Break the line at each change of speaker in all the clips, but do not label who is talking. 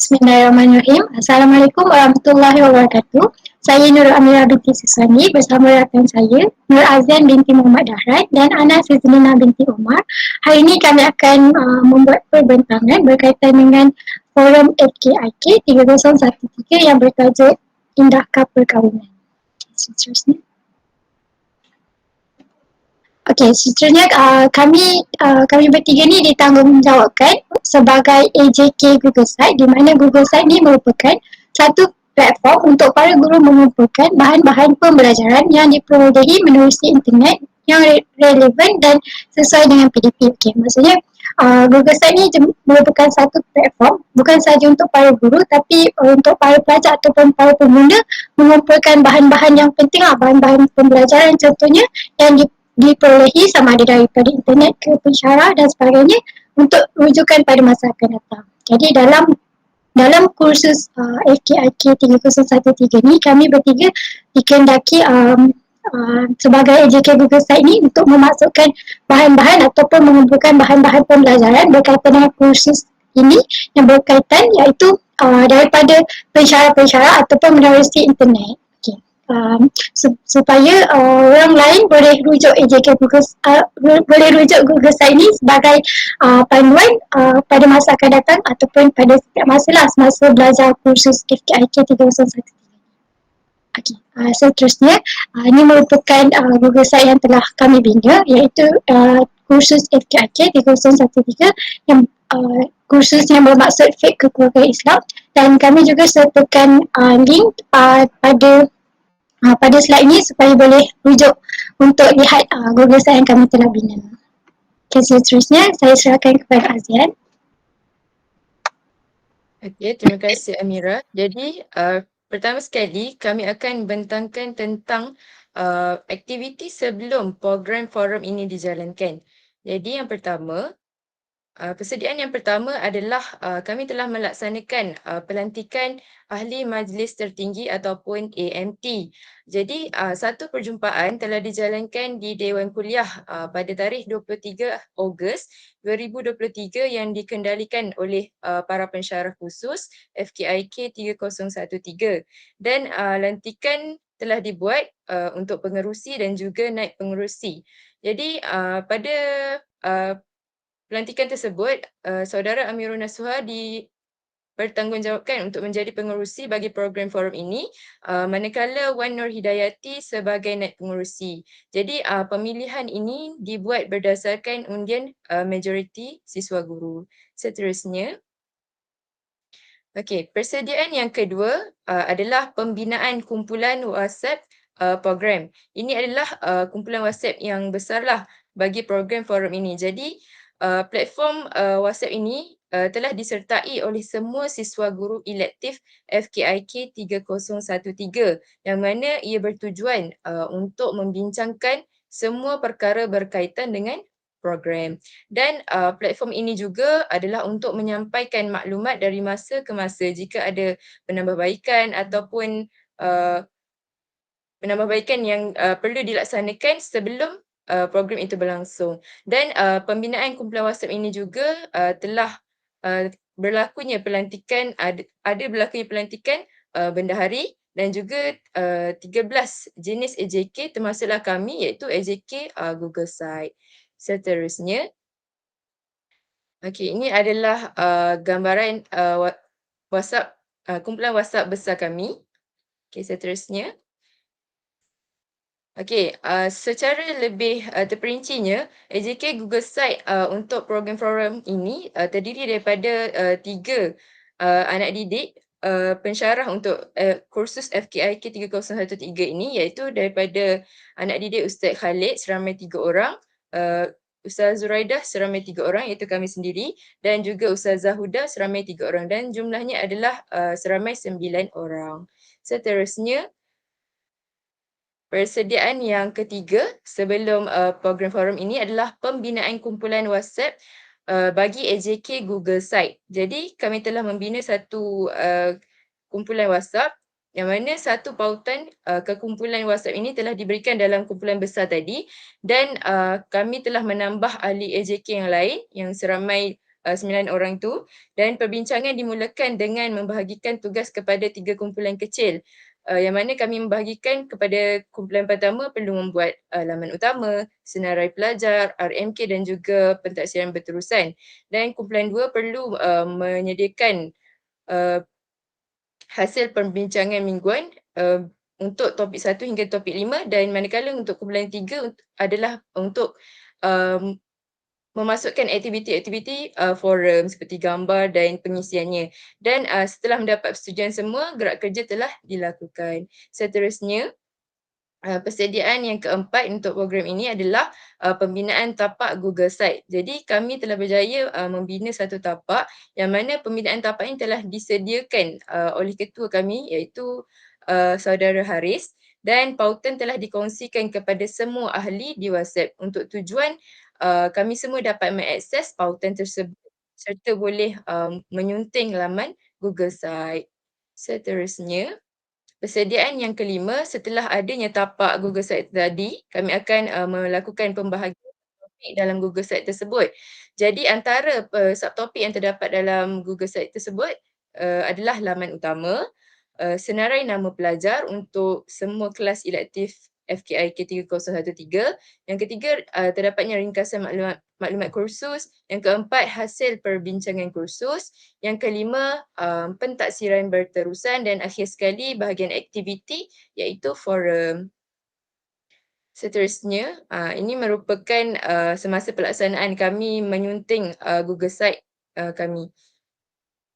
Bismillahirrahmanirrahim. Assalamualaikum warahmatullahi wabarakatuh. Saya Nur Amira binti Susani bersama rakan saya Nur Azian binti Muhammad Dahrat dan Ana Fizlina binti Umar. Hari ini kami akan membuat perbincangan berkaitan dengan forum FKIK 3013 yang bertajuk Indahkah Perkahwinan. Seterusnya. Okey, seterusnya kami bertiga ni ditanggungjawabkan sebagai AJK Google Site, di mana Google Site ni merupakan satu platform untuk para guru mengumpulkan bahan-bahan pembelajaran yang diperolehi menerusi internet yang relevan dan sesuai dengan PDP. Okey, maksudnya Google Site ni merupakan satu platform bukan sahaja untuk para guru tapi untuk para pelajar ataupun para pengguna mengumpulkan bahan-bahan yang penting, bahan-bahan pembelajaran contohnya yang diperolehi sama ada daripada internet ke pensyarah dan sebagainya untuk rujukan pada masa akan datang. Jadi dalam kursus FKIK 3013 ni kami bertiga dikehendaki sebagai AJK Google Site ni untuk memasukkan bahan-bahan ataupun mengumpulkan bahan-bahan pembelajaran berkaitan dengan kursus ini yang berkaitan iaitu daripada pensyarah-pensyarah ataupun menerusi internet. Supaya orang lain boleh rujuk AJK Google boleh rujuk Google Site ni sebagai panduan pada masa akan datang ataupun pada setiap masa lah semasa belajar kursus FKIK 3013. Okey, seterusnya ini merupakan Google Site yang telah kami bina iaitu kursus FKIK 3013 yang kursus yang bermaksud Fiqh Kekeluargaan Islam, dan kami juga sertakan link pada slide ni supaya boleh rujuk untuk lihat Google Site yang kami telah bina. Okay, seterusnya saya serahkan kepada Azian.
Okey, terima kasih Amira. Jadi pertama sekali kami akan bentangkan tentang aktiviti sebelum program forum ini dijalankan. Jadi yang pertama, persediaan yang pertama adalah kami telah melaksanakan pelantikan Ahli Majlis Tertinggi ataupun AMT. Jadi satu perjumpaan telah dijalankan di Dewan Kuliah pada tarikh 23 Ogos 2023 yang dikendalikan oleh para pensyarah khusus FKIK 3013, dan lantikan telah dibuat untuk pengerusi dan juga naib pengerusi. Jadi pada pelantikan tersebut, Saudara Amirul Nasuha dipertanggungjawabkan untuk menjadi pengerusi bagi program forum ini, manakala Wan Nur Hidayati sebagai naib pengerusi. Jadi pemilihan ini dibuat berdasarkan undian majoriti siswa guru. Seterusnya, okey, persediaan yang kedua adalah pembinaan kumpulan WhatsApp program. Ini adalah kumpulan WhatsApp yang besarlah bagi program forum ini. Jadi platform WhatsApp ini telah disertai oleh semua siswa guru elektif FKIK 3013 yang mana ia bertujuan untuk membincangkan semua perkara berkaitan dengan program. Dan platform ini juga adalah untuk menyampaikan maklumat dari masa ke masa jika ada penambahbaikan ataupun penambahbaikan yang perlu dilaksanakan sebelum program itu berlangsung. Dan pembinaan kumpulan WhatsApp ini juga telah berlakunya pelantikan, ada berlakunya pelantikan bendahari dan juga 13 jenis AJK termasuklah kami iaitu AJK Google Site. Seterusnya, okey, ini adalah gambaran WhatsApp, kumpulan WhatsApp besar kami. Okey, seterusnya. Okey, secara lebih terperincinya, AJK Google Site untuk program forum ini terdiri daripada 3 anak didik pensyarah untuk kursus FKIK 3013 ini, iaitu daripada anak didik Ustaz Khalid seramai 3 orang, Ustaz Zuraidah seramai 3 orang iaitu kami sendiri, dan juga Ustazah Huda seramai 3 orang, dan jumlahnya adalah seramai 9 orang. Seterusnya, persediaan yang ketiga sebelum program forum ini adalah pembinaan kumpulan WhatsApp bagi AJK Google Site. Jadi kami telah membina satu kumpulan WhatsApp yang mana satu pautan kekumpulan WhatsApp ini telah diberikan dalam kumpulan besar tadi, dan kami telah menambah ahli AJK yang lain yang seramai 9 orang tu, dan perbincangan dimulakan dengan membahagikan tugas kepada 3 kumpulan kecil. Yang mana kami membahagikan kepada kumpulan pertama perlu membuat laman utama, senarai pelajar, RMK dan juga pentaksiran berterusan. Dan kumpulan 2 perlu menyediakan hasil perbincangan mingguan untuk topik 1 hingga topik 5, dan manakala untuk kumpulan 3 adalah untuk memasukkan aktiviti-aktiviti forum seperti gambar dan pengisiannya. Dan setelah mendapat persetujuan semua, gerak kerja telah dilakukan. Seterusnya, persediaan yang keempat untuk program ini adalah pembinaan tapak Google Site. Jadi kami telah berjaya membina satu tapak yang mana pembinaan tapak ini telah disediakan oleh ketua kami, iaitu saudara Haris, dan pautan telah dikongsikan kepada semua ahli di WhatsApp untuk tujuan kami semua dapat mengakses pautan tersebut serta boleh menyunting laman Google Site. Seterusnya, persediaan yang kelima, setelah adanya tapak Google Site tadi, kami akan melakukan pembahagian topik dalam Google Site tersebut. Jadi antara subtopik yang terdapat dalam Google Site tersebut adalah laman utama, senarai nama pelajar untuk semua kelas elektif FKI K3013. Yang ketiga, terdapatnya ringkasan maklumat kursus. Yang keempat, hasil perbincangan kursus. Yang kelima, pentaksiran berterusan, dan akhir sekali bahagian aktiviti iaitu forum. Seterusnya, ini merupakan semasa pelaksanaan kami menyunting Google Site kami.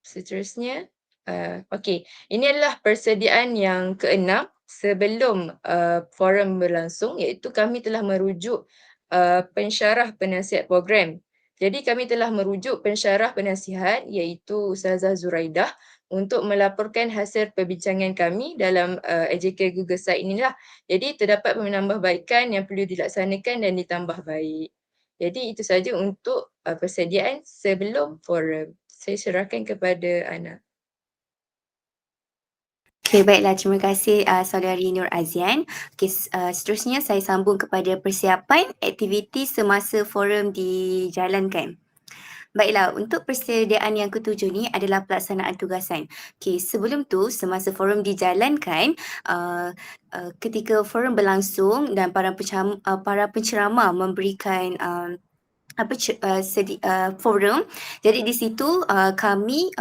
Seterusnya, okey, ini adalah persediaan yang keenam sebelum forum berlangsung, iaitu kami telah merujuk pensyarah penasihat program. Jadi kami telah merujuk pensyarah penasihat iaitu Ustazah Zuraidah untuk melaporkan hasil perbincangan kami dalam AJK Google Site inilah. Jadi terdapat penambahbaikan yang perlu dilaksanakan dan ditambah baik. Jadi itu saja untuk persediaan sebelum forum. Saya serahkan kepada Ana.
Okey, baiklah. Terima kasih Saudari Nur Azian. Okey, seterusnya saya sambung kepada persiapan aktiviti semasa forum dijalankan. Baiklah, untuk persediaan yang ketujuh ni adalah pelaksanaan tugasan. Okey, sebelum tu semasa forum dijalankan, ketika forum berlangsung dan para penceramah memberikan forum. Jadi di situ kami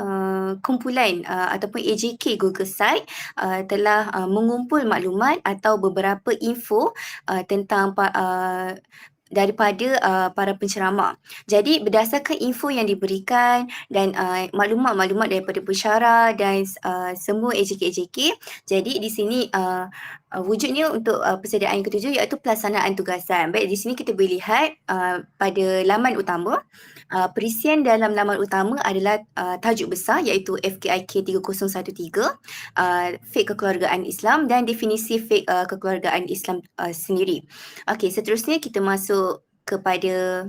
kumpulan ataupun AJK Google Site telah mengumpul maklumat atau beberapa info tentang daripada para penceramah. Jadi berdasarkan info yang diberikan dan maklumat-maklumat daripada pensyarah dan semua AJK, jadi di sini wujudnya untuk persediaan yang ketujuh iaitu pelaksanaan tugasan. Baik, di sini kita boleh lihat pada laman utama, perisian dalam laman utama adalah tajuk besar iaitu FKIK 3013, fake kekeluargaan Islam dan definisi fake kekeluargaan Islam sendiri. Okey, seterusnya kita masuk kepada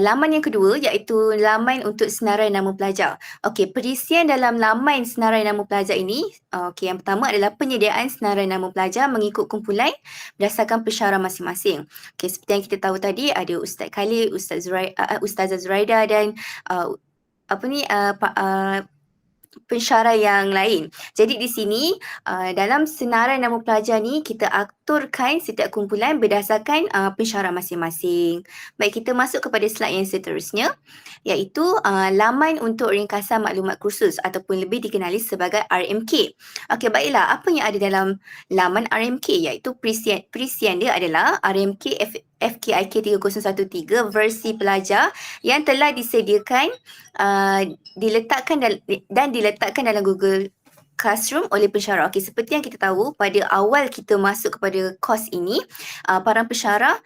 laman yang kedua iaitu laman untuk senarai nama pelajar. Okey, perisian dalam laman senarai nama pelajar ini, yang pertama adalah penyediaan senarai nama pelajar mengikut kumpulan berdasarkan pensyarah masing-masing. Okey, seperti yang kita tahu tadi ada Ustaz Khalid, Ustazah Zuraidah dan pensyarah yang lain. Jadi di sini dalam senarai nama pelajar ni kita aturkan setiap kumpulan berdasarkan pensyarah masing-masing. Baik, kita masuk kepada slide yang seterusnya iaitu laman untuk ringkasan maklumat kursus ataupun lebih dikenali sebagai RMK. Okey, baiklah, apa yang ada dalam laman RMK iaitu perisian dia adalah RMK FKIK 3013 versi pelajar yang telah disediakan diletakkan dalam Google Classroom oleh pensyarah. Okey, seperti yang kita tahu pada awal kita masuk kepada kos ini, para pensyarah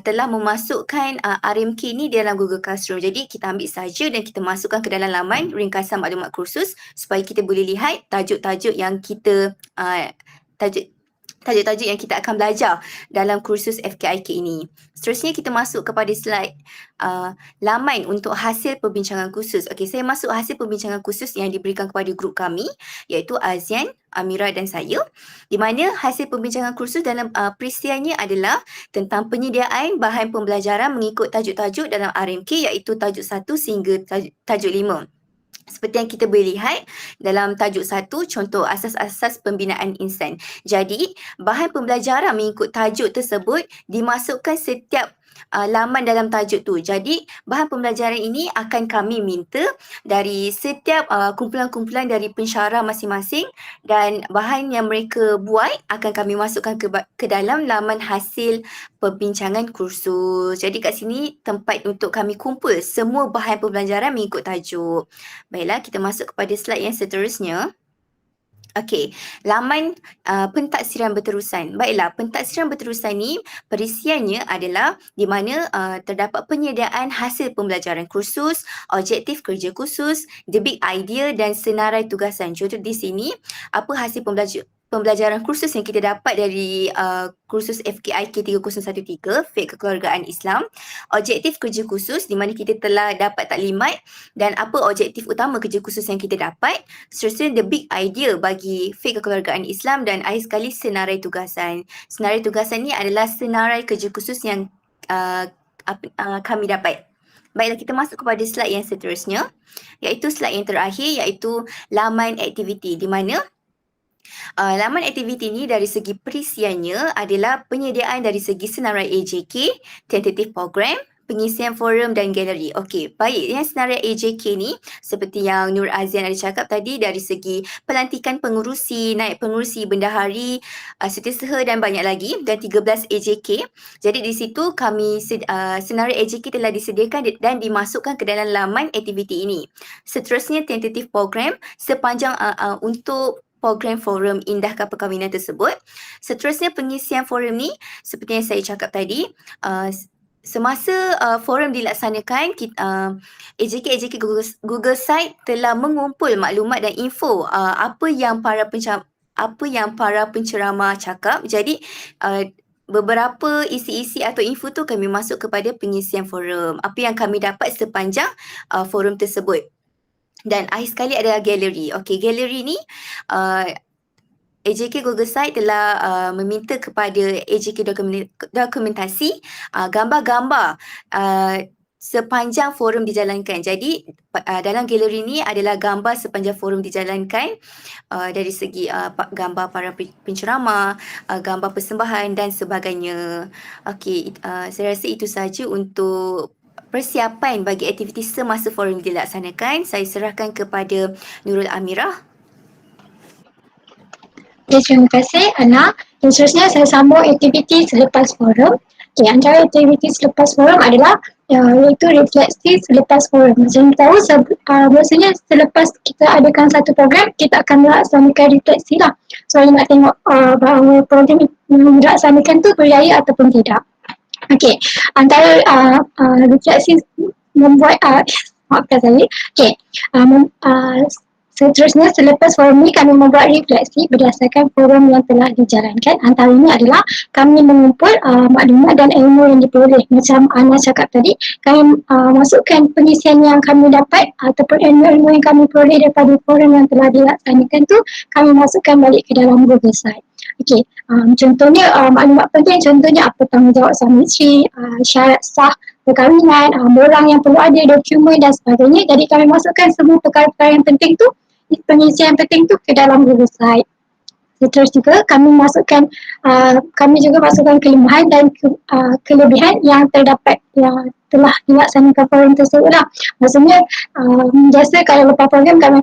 telah memasukkan RMK ni dalam Google Classroom. Jadi kita ambil saja dan kita masukkan ke dalam laman ringkasan maklumat kursus supaya kita boleh lihat tajuk-tajuk yang kita tajuk-tajuk yang kita akan belajar dalam kursus FKIK ini. Seterusnya kita masuk kepada slide laman untuk hasil perbincangan khusus. Okey, saya masuk hasil perbincangan khusus yang diberikan kepada grup kami iaitu Azian, Amira dan saya, di mana hasil perbincangan kursus dalam perisiannya adalah tentang penyediaan bahan pembelajaran mengikut tajuk-tajuk dalam RMK iaitu tajuk 1 sehingga tajuk 5. Seperti yang kita boleh lihat dalam tajuk 1, contoh asas-asas pembinaan insan. Jadi, bahan pembelajaran mengikut tajuk tersebut dimasukkan setiap laman dalam tajuk tu. Jadi, bahan pembelajaran ini akan kami minta dari setiap kumpulan-kumpulan dari pensyarah masing-masing dan bahan yang mereka buat akan kami masukkan ke dalam laman hasil perbincangan kursus. Jadi kat sini tempat untuk kami kumpul semua bahan pembelajaran mengikut tajuk. Baiklah, kita masuk kepada slide yang seterusnya. Okey, laman pentaksiran berterusan. Baiklah, pentaksiran berterusan ni perisiannya adalah di mana terdapat penyediaan hasil pembelajaran kursus, objektif kerja khusus, the big idea dan senarai tugasan. Contoh di sini, apa hasil pembelajaran kursus yang kita dapat dari kursus FKIK 3013, Fiqh Kekeluargaan Islam, objektif kerja khusus di mana kita telah dapat taklimat dan apa objektif utama kerja khusus yang kita dapat, seterusnya the big idea bagi Fiqh Kekeluargaan Islam dan akhir sekali senarai tugasan. Senarai tugasan ni adalah senarai kerja khusus yang kami dapat. Baiklah, kita masuk kepada slide yang seterusnya iaitu slide yang terakhir iaitu laman aktiviti di mana laman aktiviti ni dari segi perisiannya adalah penyediaan dari segi senarai AJK, tentative program, pengisian forum dan galeri. Okey, baik. Yang senarai AJK ni seperti yang Nur Azian ada cakap tadi dari segi pelantikan pengurusi, naik pengurusi, bendahari, setiausaha dan banyak lagi dan 13 AJK. Jadi di situ kami senarai AJK telah disediakan dan dimasukkan ke dalam laman aktiviti ini. Seterusnya tentative program sepanjang untuk program forum indahkan perkahwinan tersebut. Seterusnya pengisian forum ni seperti yang saya cakap tadi, semasa forum dilaksanakan, AJK Google Site telah mengumpul maklumat dan info apa yang para penceramah cakap. Jadi beberapa isi-isi atau info tu kami masuk kepada pengisian forum. Apa yang kami dapat sepanjang forum tersebut. Dan akhir sekali ada galeri. Okey, galeri ni AJK Google Site telah meminta kepada AJK dokumentasi gambar-gambar sepanjang forum dijalankan. Jadi dalam galeri ni adalah gambar sepanjang forum dijalankan dari segi gambar para penceramah, gambar persembahan dan sebagainya. Okey, saya rasa itu sahaja untuk persiapan bagi aktiviti semasa forum dilaksanakan. Saya serahkan kepada Nurul Amirah.
Okay, terima kasih Ana. Dan seterusnya saya sambung aktiviti selepas forum. Okay, antara aktiviti selepas forum adalah iaitu refleksi selepas forum. Macam kita tahu, biasanya selepas kita adakan satu program, kita akan melaksanakan refleksi lah. So, nak tengok bahawa program yang dilaksanakan tu berjaya ataupun tidak. Okey, antara refleksi membuat maafkan saya. Okey, seterusnya selepas forum ni kami membuat refleksi berdasarkan forum yang telah dijalankan. Antaranya adalah kami mengumpul maklumat dan ilmu yang diperoleh. Macam Ana cakap tadi, kami masukkan pengisian yang kami dapat ataupun ilmu-ilmu yang kami peroleh daripada forum yang telah dilaksanakan tu, kami masukkan balik ke dalam Google Site. Okey, contohnya maklumat penting, contohnya apa tanggungjawab suami isteri, syarat sah perkahwinan, borang yang perlu ada, dokumen dan sebagainya. Jadi kami masukkan semua perkara-perkara yang penting tu, pengisian penting tu ke dalam Google Site. Terus juga kami juga masukkan kelemahan dan kelebihan yang terdapat yang telah dilaksanakan forum tersebut lah. Maksudnya biasa kalau lepas program kami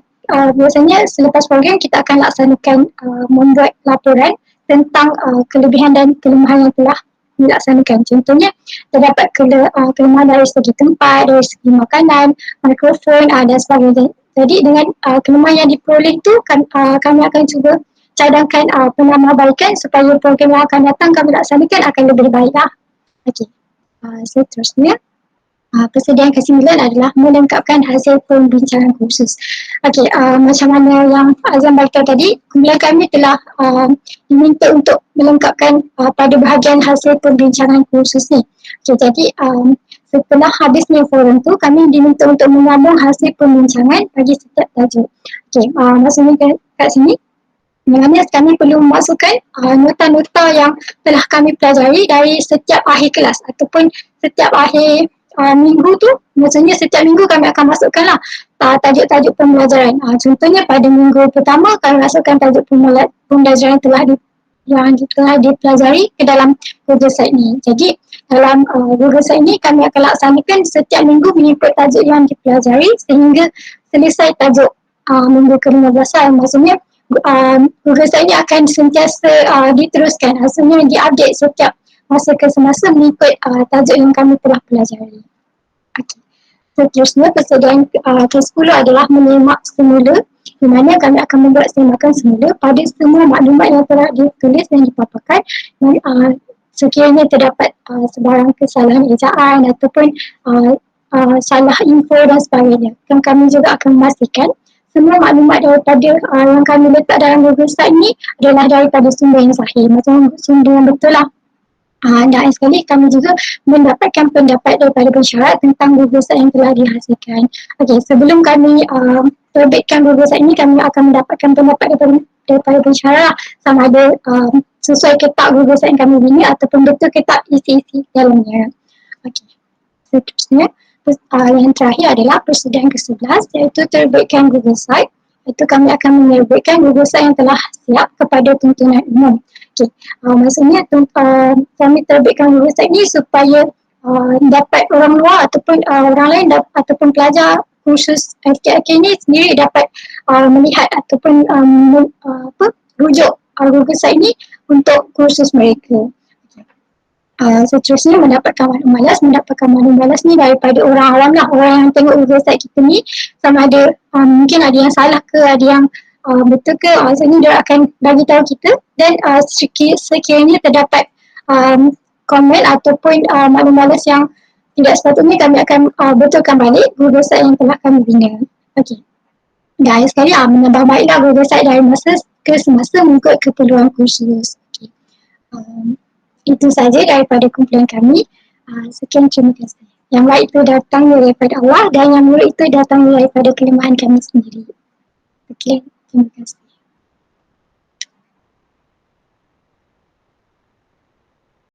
biasanya selepas program kita akan laksanakan membuat laporan tentang kelebihan dan kelemahan yang telah dilaksanakan. Contohnya terdapat kelemahan dari segi tempat, dari segi makanan, mikrofon dan sebagainya. Jadi dengan kelemahan yang diperoleh itu kami akan cuba cadangkan penambahbaikan supaya program yang akan datang kami laksanakan akan lebih baiklah. Okey, seterusnya Persediaan ke-9 adalah melengkapkan hasil pembincangan kursus. Okey, macam mana yang Azam beritahu tadi, kumpulan kami telah diminta untuk melengkapkan pada bahagian hasil pembincangan kursus ni. Okey, jadi setelah habisnya forum tu, kami diminta untuk menyambung hasil pembincangan bagi setiap tajuk. Okey, maksudnya kat sini, Mengenai kami perlu memasukkan nota-nota yang telah kami pelajari dari setiap akhir kelas ataupun setiap akhir minggu tu, maksudnya setiap minggu kami akan masukkan lah tajuk-tajuk pembelajaran. Contohnya pada minggu pertama kami masukkan tajuk pembelajaran yang telah dipelajari ke dalam Google Site ni. Jadi dalam Google Site ni kami akan laksanakan setiap minggu mengikut tajuk yang dipelajari sehingga selesai tajuk minggu ke-15. Maksudnya Google Site ni akan sentiasa diteruskan, hasilnya diupdate setiap masa ke semasa mengikut tajuk yang kami telah pelajari. Okay. Seterusnya, persediaan ke-10 adalah menyemak semula, di mana kami akan membuat semakan semula pada semua maklumat yang telah ditulis dan dipaparkan. Sekiranya terdapat sebarang kesalahan ejaan ataupun salah info dan sebagainya, dan kami juga akan memastikan semua maklumat daripada yang kami letak dalam Google Site ni adalah daripada sumber yang sahih, macam sumber yang betul lah. Dan sekali kami juga mendapatkan pendapat daripada pensyarat tentang Google Site yang telah dihasilkan. Okey, sebelum kami terbitkan Google Site ini, kami akan mendapatkan pendapat daripada pensyarat sama ada sesuai ke tak Google Site yang kami bina ataupun betul ke tak isi-isi dalamnya. Okey, seterusnya yang terakhir adalah persediaan ke-11, iaitu terbitkan Google Site. Itu kami akan menerbitkan Google Site yang telah siap kepada tuntunan umum. Okay. Maksudnya kami terbitkan Google Site ni supaya dapat orang luar ataupun orang lain ataupun pelajar kursus FKIK ni sendiri dapat melihat ataupun rujuk Google Site ni untuk kursus mereka. Seterusnya mendapatkan maklumat balas ni daripada orang awam lah, orang yang tengok Google Site kita ni sama ada mungkin ada yang salah ke, ada yang betul ke, maksudnya dia akan bagi tahu kita, dan sekiranya terdapat komen ataupun maklumat balas yang tidak sepatutnya, kami akan betulkan balik Google Site yang telah kami bina. Okey. Dan sekali menambah baiklah Google Site dari masa ke semasa mengikut keperluan kursus. Okay. Itu saja daripada kumpulan kami. Sekian, terima kasih. Yang baik itu datang daripada Allah dan yang buruk itu datang daripada kelemahan kami sendiri. Okey, terima kasih.